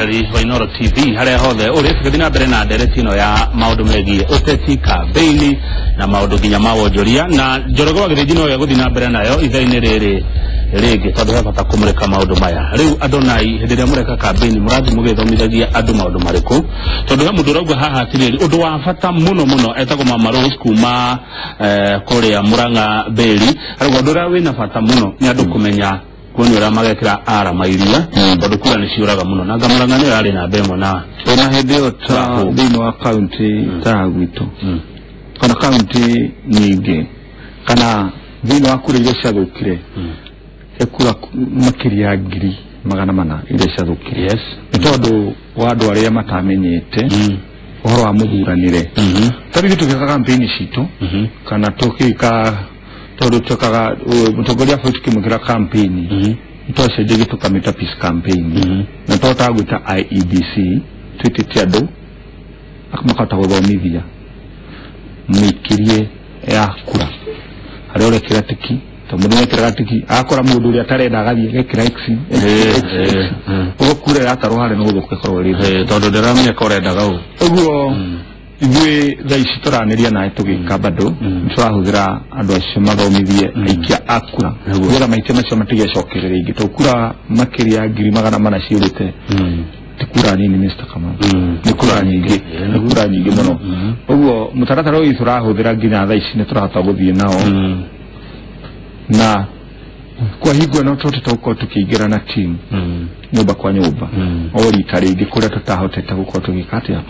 Inooro TV haria hothe uri tugathina mbere na nderetino ya maundu megie uteti campaign na maundu nginya ma wonjoria na njorogo agithino ya guthina mbere nayo ithaini riri ringi tondu he bata kumurika maundu maya riu adonai hindiria mureka campaign murathi mugithomithagia andu maundu mariku tondu he mundu rauga haha atiriri undu wa bata muno etagwo mama Rose kuma kuria Murang'a Beli riu undu ria wina bata muno ni andu kumenya kwani ora magekira ara mairia tondu kura ni ciuraga muno na Murang'a ni ari na bemo na ona hede ta thini wa county ta gwitu kana county nyingi kana thini wa kura ile ciathukire ekura makiria ngiri magana mana ile ciathukire yes tondu wa andu aria matamenyete uhoro wa muthuranire tari gitu ka campaign citu kana tukika tondu tukaga mutongoria bwetu kimukira campaign ntose digi tukamita peace campaign na tota guta IEBC twitite andu akamakata guthomithia mwikirie ya kura hari ore kiratiki tondu ni kiratiki akora mundu uri atarenda agathie gekira x ugo kura ya taruhare no guthuke korwo ri tondu ndiramenya korendaga u uguo igwe thaici turaniria nae tugika bado turahuthira andu acio mathomithie aikia akura niguo maite macio matigecokerere ingi tukura makiria ngiri magana mana ciurite tikura nini Mr. Kamau ni kura nyingi muno uguo mutaratara uyu turahuthira nginya thaici ni turahota guthie nao na kwa hivyo no tutatoka tukiingira na team nyumba kwa nyumba ori tarigi kule tutahoteta guko tugikatia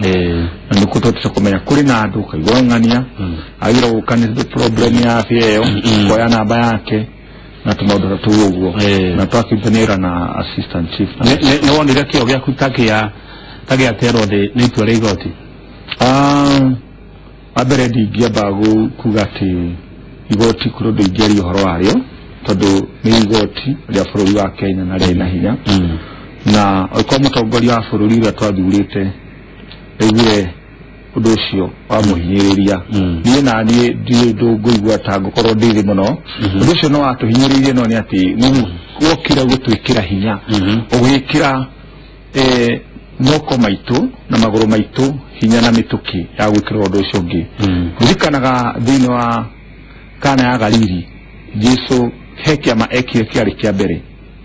na nikuto tutakomenya kuri na andu kaigongania agira ukanithe problem ya afya kwa ya namba yake na tumaudura tu uguo na twakipanira na assistant chief ne wonire kio gya kutakia tagia tero de nitwere igoti abere digia bagu kugati igoti kuro de igeri horo ario tondu ni igoti ria bururi wa Kenya na rena hinya na uko mutongoria wa bururi ria twathurite igire undu ucio wa muhinyiriria ni na ni ndunguigua ta ngukorwo ndiri muno undu ucio no atuhinyiririe no ni ati ni wokira gutwikira hinya ugikira moko maitu na maguru maitu hinya na mituki ya gwikira undu ucio ngi ndikanaga thini wa kana ya Galili Jesu heki ama ekire kiari kia mbere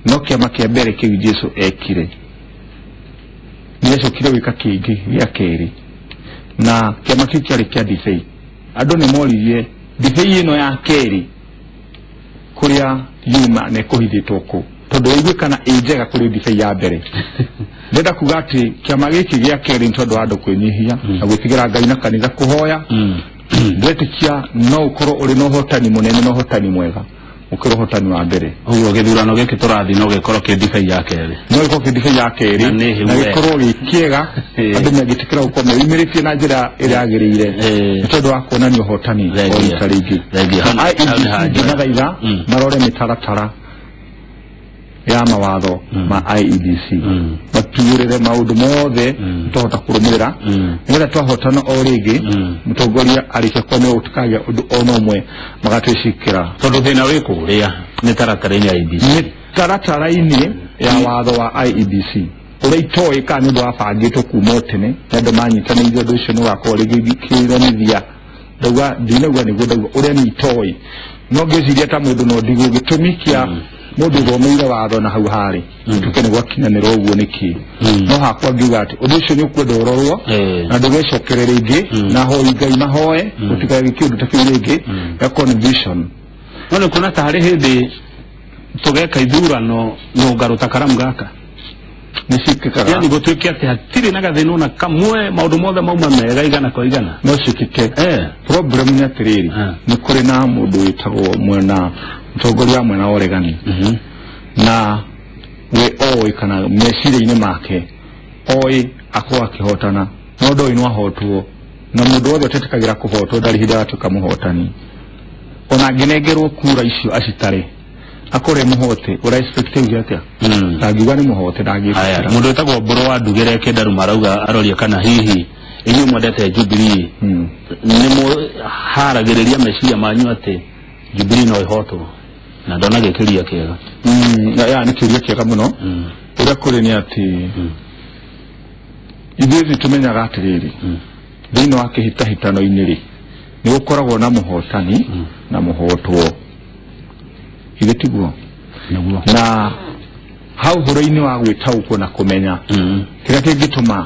no kiama kia mbere kiu Jesu ekire Yesu kire wika kingi ya keri na kiama kiu kiari kia difei andu ni moririe difei ino ya keri kuria yuma ne kuhithitwo ku tondu igwikana ijega kuri difei ya mbere ndenda kuga ati kiama giki gia keri tondu andu kwinyihia na gwitigira Ngai na kanitha kuhoya ndetikia no ukoro uri no hotani munene no hotani mwega ukoro hotani wa mbere uguo githurano giki turathi no gikoro ki difei ya keri no gikoro ki difei ya keri na gikoro gikiega andu megitikira ukome imiritie na njira ira agirire tondu wa kuonania hotani o taringi ai marore mitaratara ya mawatho ma IEBC batugurire maundu mothe tuhota kurumira ngira twahotana o ringi mutongoria arike kome utikagia undu ono mwe magatwicikira tondu thina wiku ria ni taratara-ini ya IEBC ni taratara-ini ya watho wa IEBC uria itoi kana ndu abangitwo kuma tene andu manyitanire undu ucio ni wakwa rigikirithia ndauga ndinagua niguo ndauga uria ni itoi no ngeciria ta mundu no ndigu gitumikia mundu thomeire watho na hau hari tukene gwakinyanira uguo niki no hakwa ngiuga ati undu ucio ni ukwenda urorwo na ndugecokerere ingi na hoi Ngai mahoe utikage kindu ta kiu ringi ya conviction no kuna ta hari hindi tugeka ithurano no ngaruta karamu gaka nisikikaga yani gutwike ati hatiri na gathino na kamwe maundu mothe mauma mega igana kwa igana no sikike problem ni atiriri ni kuri na mundu witagwo mwena mutongoria mwena oregani na we oi kana meciria-ini make oi akwa akihotana no ndoi no ahotwo na mundu wothe tetekagira kuhotwo ndari hinda atuka muhotani ona ngenengerwo kura icio acitare akore muhote ura expecting atia tagiwa ni muhote ndagikira mundu etagwo Mburu wa Ndugire Kendaru marauga aroria kana hihi inyu mwendete Jubilee ni haragiriria meciria manyu ati Jubilee no ihotwo na ndona gikiria kiega ya ni kiria kiega muno ura kuri ni ati Ithuĩ tumenyaga atiriri thĩinĩ wa kĩhĩtahĩtano-inĩ nĩ gũkoragwo na mũhotani na mũhotwo ithe tiguo na hau horo-inĩ wa gwĩtaũkwo na kũmenya kĩrĩa kĩngĩtũma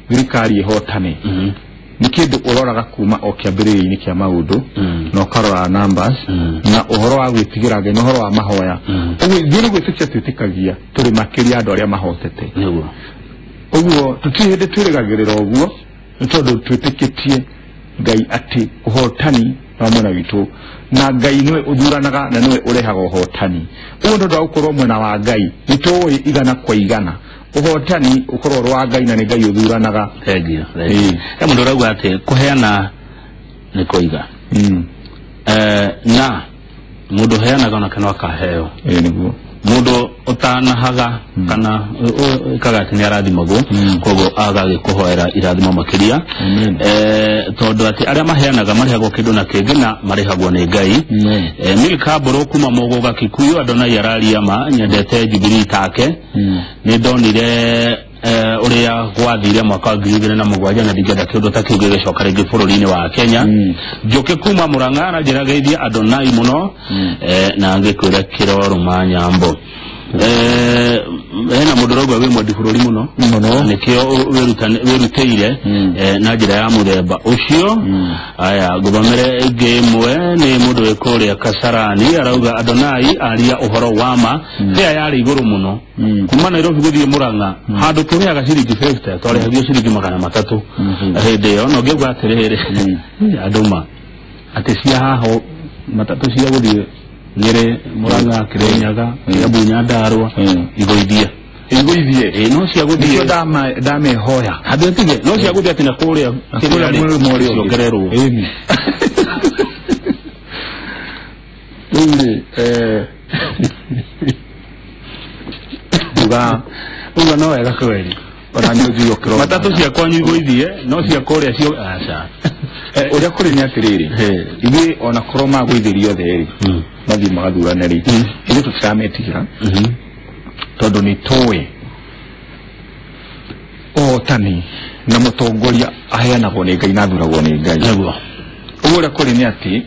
thirikari ĩhotane nĩ kĩndũ ũroraga kuma o kĩambĩrĩria-inĩ kĩa maũndũ na ũkarora numbers na ũhoro wa gwĩtigĩra Ngai na ũhoro wa mahoya ũguo ithuĩ nĩ gwĩtĩkia twĩtĩkagia tũrĩ makĩria andũ arĩa mahotete ũguo tũtirĩ hĩndĩ twĩrĩgagĩrĩra ũguo nĩ tondũ twĩtĩkĩtie Ngai atĩ ũhotani wa mwena witũ na Ngai nĩwe ũthuranaga na nĩwe ũrehaga ũhotani ũguo ndũ gũkorwo mwena wa Ngai nĩ tũĩ igana kwa igana ũhotani ũkorwo wa Ngai na nĩ Ngai ũthuranaga mũndũ ũrauga atĩ kũheana nĩ kũiga na mũndũ ũheanaga ona kana akaheo nĩguo mũndũ ũtanahaga kana ikaga atĩ nĩ arathimagwo koguo agagĩkũhoera irathimo makĩria tondũ atĩ arĩa maheanaga marĩhagwo kĩndũ na kĩngĩ na marĩhagwo nĩ Ngai Milka Mbũrũ kuma Mũgũga Kikuyu Adonai araria ma nyendete Jubilee take nĩ ndonire ũrĩa gwathire mwaka wa 2007 na ndingĩenda kĩndũ ta kĩu gĩgĩcoka rĩngĩ bũrũri-inĩ wa Kenya Njoke kuma Mũrang'a na njĩrageithia Adonai mũno na ngĩkwĩra kĩroruma Nyambo hena mũndũ ũrauga wĩ mwendi bũrũri mũno nĩkĩo wĩrutĩire na njĩra ya mũthemba ũcio aya ngũthomere ĩngĩ ĩmwe nĩ mũndũ wĩ kũrĩa Kasarani arauga Adonai aria ũhoro wa ma rĩrĩa yarĩ igũrũ mũno kuma Nairobi gũthiĩ Mũrang'a handũ tũrĩhaga ciringi 50 twarĩhagio ciringi 300 hĩndĩ ĩyo no ngĩuga atĩrĩrĩ andũ ma atĩ cia haho matatũ cia gũthiĩ Nyeri Mũrang'a Kĩrĩnyaga Kiambu Nyandarua igũithie no cia gũthiĩ ndamehoya handũ tige no cia gũthiĩ atĩ na kũrĩa ciongererwo uga no wega kweli ona nĩ ũthiĩ ũkĩrora matatũ cia kwanyu igũithie no cia kũrĩa cio aca ũrĩa kũrĩ nĩ atĩrĩrĩ ithuĩ ona korwo magũithĩrio othe mathiĩ magathurane rĩ ithuĩ tũtirametigĩra tondũ nĩ tũĩ ũhotani na mũtongoria aheanagwo nĩ Ngai na athuragwo nĩ Ngai ũguo ũrĩa kũrĩ nĩ atĩ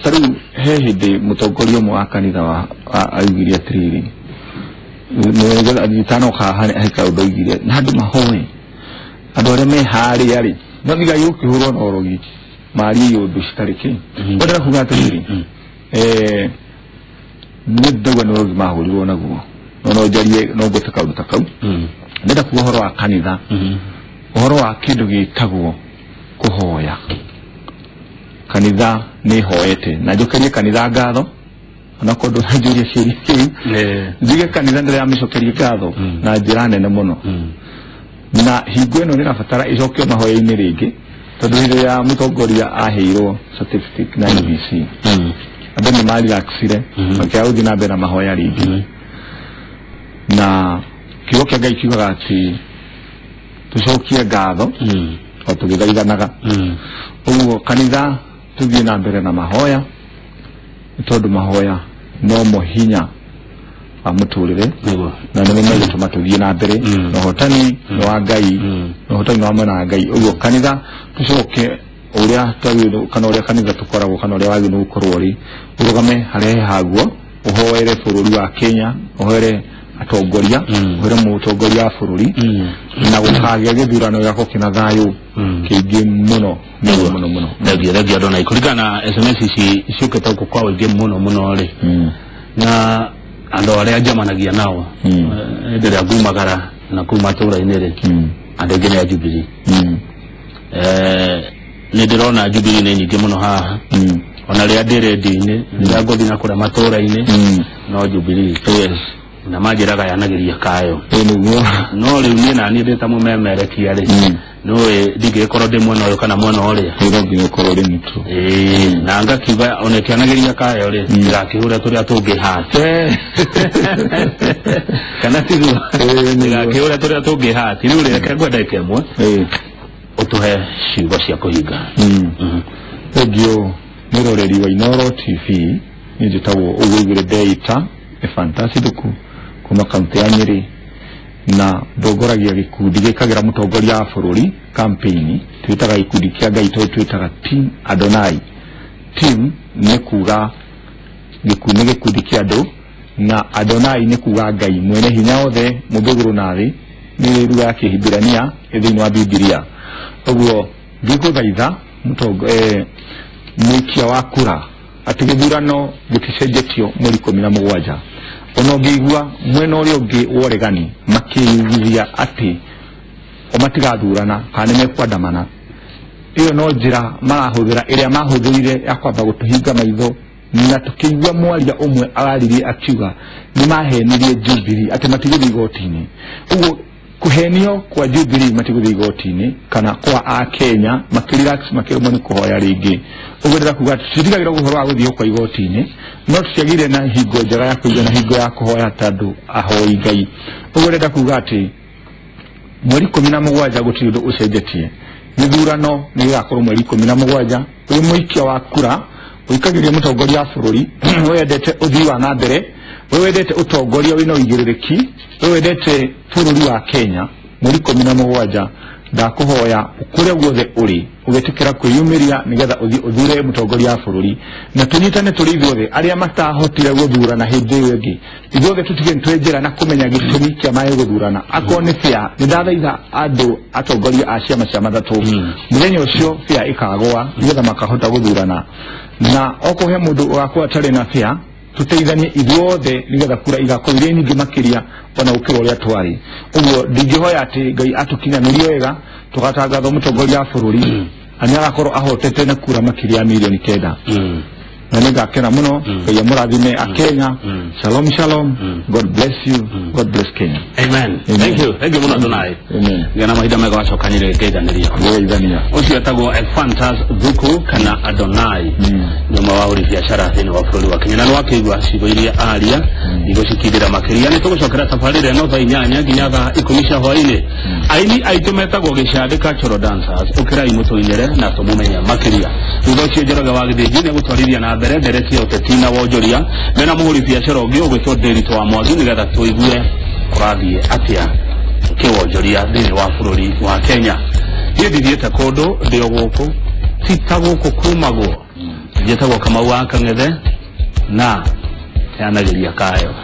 ta rĩu he hĩndĩ mũtongoria ũmwe wa kanitha augire atĩrĩrĩ thitanoka haika ũndũ oigire na andũ mahoe andũ arĩa me harĩa rĩ no nĩ Ngai ũkĩhũrwo na orogi marie ũndũ citarĩ kĩ ndĩrenda kuuga atĩrĩrĩ nĩ ndauga nĩ orogi mahũrirwo naguo no njarie no ngũte kaũndũ ta kau ndĩrenda kuuga ũhoro wa kanitha ũhoro wa kĩndũ gĩtagwo kũhoya kanitha nĩ hoete na njokerie kanitha ngatho ona kũndũ njũria ciĩri kĩu njuge kanitha ndĩramĩcokerie ngatho na njĩra nene mũno na hingo ĩno nĩrabatara ĩcokio mahoya-inĩ rĩngĩ tondũ hĩndĩ ya mũtongoria aheirwo certificate na IBC andũ nĩ marelaxire makĩaga gũthiĩ na mbere na mahoya rĩngĩ na kiugo kĩa Ngai kiugaga atĩ tũcokie ngatho o tũgĩthaithanaga ũguo kanitha tũthiĩ na mbere na mahoya tondũ mahoya no mũhinya wa mũtũrĩre na nĩ megũtũma tũthiĩ na mbere na ũhotani nĩ wa Ngai na ũhotani wa mwena wa Ngai ũguo kanitha tũcoke ũrĩa twagĩrĩirwo kana ũrĩa kanitha tũkoragwo kana ũrĩa wagĩrĩirwo gũkorwo rĩ ũrũgame harĩa haguo ũhoere bũrũri wa Kenya ũhoere atongoria ũhoere mũtongoria wa bũrũri na gũkagĩa gĩthurano gĩako kĩna thayũ kĩingĩ mũno mũno thengia Adonai kũringana na SMS ici ciũkĩte gũkũ kwa ũingĩ mũno rĩ na andũ arĩa njamanagia nao hĩndĩ ĩrĩa ngumagara na kũu matũũra-inĩ rĩ andũ aingĩ nĩ a Jubilee nĩ ndĩrona Jubilee nĩ nyingĩ mũno haha ona rĩrĩa ndĩ redio-inĩ rĩrĩa ngũthiĩ na kũrĩa matũũra-inĩ no Jubilee na manjĩraga yanagĩria kayo no rĩu niĩ naniĩ ndĩ ta mũmemerekia rĩ nĩũĩ ndingĩgĩkorwo ndĩ mwena ũyũ kana mwena ũrĩa nginya ũkorwo ũrĩ mũtũ na ngakiuga ona ĩkĩanagĩria kayo rĩ ndĩgakĩhũre tũrĩa tũngĩ hati kana tiguo ndĩgakĩhũre tũrĩa tũngĩ hati rĩu reke ngwenda ĩkemwe ũtũhe ciugo cia kũhinga thengio mũroreri wa Inooro TV nĩ njĩtagwo ũguo igũrũ ndeita fantastic kuma kaunti ya Nyeri na dogoragia gikundi gikagira mutongoria wa bururi campaign twitaga gikundi kia Ngai twitaga Team Adonai. Team ni kuga gikundi kia andu na Adonai ni kuga Ngai mwene hinya othe muthuguru na thi ni ruga kihibirania ethini wa Biblia. Oguo ngikuthaitha mwikia wa kura ati githurano giticenjetio muri 17 ono ngigua mwena uri ungi woregani makiyugithia ati omatigathurana kana mekwandamana. Iyo no njira marahuthira iria mahuthirire ya kwamba gutuhinga maitho na tukigua mwaria umwe araririe akiuga ni mahenirie Jubilee ati matiguthi igoti-ini. Uguo kuhenio kwa Jubilee matiguthi igoti-ini kana kwa a Kenya makirelax makirumwo ni kuhoya ringi. Uguo ndira kuga tutigagira guhoro wa guthio kwa igoti-ini no tutigire na hingo njega ya kuiga na hingo ya kuhoya tandu ahoi Ngai. Uguo ndira kuga ati mweri 17 gutiri ndu ucenjetie githurano ni gakorwo mweri 17 wi muikia wa kura uikagiria mutongoria wa bururi wendete uthii wa na mbere wendete utongoria wina uigirereki wendete bururi wa Kenya mweri 17 ndakuhoya ukure guothe uri ugetikira kwiyumiria nigetha uthi uthure mutongoria wa bururi na tunyitane turi ithuothe aria matahotire guthurana hindi iyo ingi ithuothe tutige ntwenjera na kumenya gitumi kia mae guthurana akone fia ni ndathaitha andu atongoria a ciama cia mathatu muthenya ucio fia ikagwa nigetha makahota guthurana na okuhe mundu wakwa atari na fia tuteithanie ithuothe nigetha kura igakorwo nyingi makiria ona ukiro uria twari. Uguo ndingihoya ati Ngai atukinyanirie wega tugatangatha mutongoria wa bururi ani agakorwo ahotete na kura makiria milioni 9. Na ningakena muno Ngai amurathime a Kenya. Shalom shalom. God bless you. God bless Kenya. Amen. Thank you muno Adonai. Amen. Ngana mahida mega wacokanire ngeithaniria ucio etagwo Ephantus Thuku kana Adonai nyuma wa uri biashara thini wa bururi wa Kenya na wakeigua cigo iria aria igocikindira makiria ni tugucokera tabarire no tha 8 nginya tha 10 cia hwaini. Aini aitu metagwo gicandika choro dancers ukirai mutuinyere na tumumenya makiria thutha ucio njoroge wa githiji ni gutwarithia na mbere ndereti ya uteti na wonjoria mena muhuri biashara ungi ugwitwo Nderitu wa Mwangi nigetha tuigue kurathie atia kiwonjoria thini wa bururi wa Kenya. Ndithiete kundu ndio guku titaguku kumago jetagwo Kamau wa Kang'ethe na yanagiria kayo.